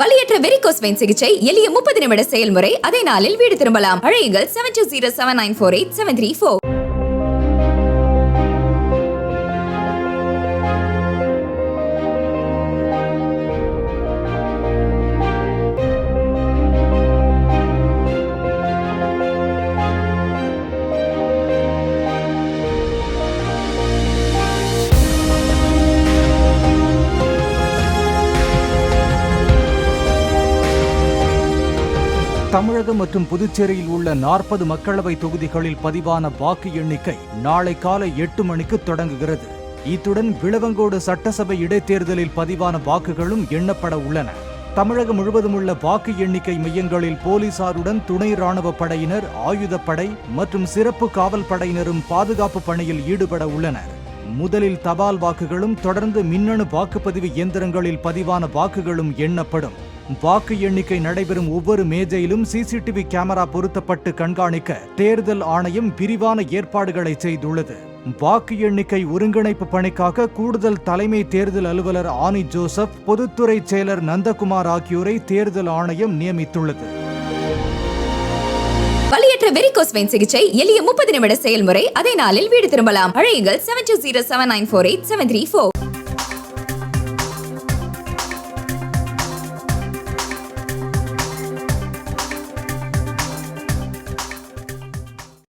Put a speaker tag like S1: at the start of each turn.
S1: வலியற்ற varicose vein சிகிச்சை எளிய 30 நிமிட செயல்முறை. அதே நாளில் வீடு திரும்பலாம். அழையுங்கள் 7207948734.
S2: தமிழகம் மற்றும் புதுச்சேரியில் உள்ள 40 மக்களவை தொகுதிகளில் பதிவான வாக்கு எண்ணிக்கை நாளை காலை 8 மணிக்கு தொடங்குகிறது. இத்துடன் விளவங்கோடு சட்டசபை இடைத்தேர்தலில் பதிவான வாக்குகளும் எண்ணப்பட உள்ளன. தமிழகம் முழுவதும் உள்ள வாக்கு எண்ணிக்கை மையங்களில் போலீசாருடன் துணை ராணுவ படையினர், ஆயுதப்படை மற்றும் சிறப்பு காவல் படையினரும் பாதுகாப்பு பணியில் ஈடுபட உள்ளனர். முதலில் தபால் வாக்குகளும் தொடர்ந்து மின்னணு வாக்குப்பதிவு இயந்திரங்களில் பதிவான வாக்குகளும் எண்ணப்படும். வாக்கு எண்ணிக்கை நடைபெறும் ஒவ்வொரு மேஜையிலும் சிசிடிவி கேமரா பொருத்தப்பட்டு கண்காணிக்க தேர்தல் ஆணையம் விரிவான ஏற்பாடுகளை செய்துள்ளது. வாக்கு எண்ணிக்கை ஒருங்கிணைப்பு பணிக்காக கூடுதல் தலைமை தேர்தல் அலுவலர் ஆனி ஜோசப், பொதுத்துறை செயலர் நந்தகுமார் ஆகியோரை தேர்தல் ஆணையம் நியமித்துள்ளது.
S1: வலியற்ற வெரிகோஸ் வெயின் சிகிச்சை எளிய 30 நிமிட செயல்முறை. அதே நாளில் வீடு திரும்பலாம். அழையுங்கள் 7207948734.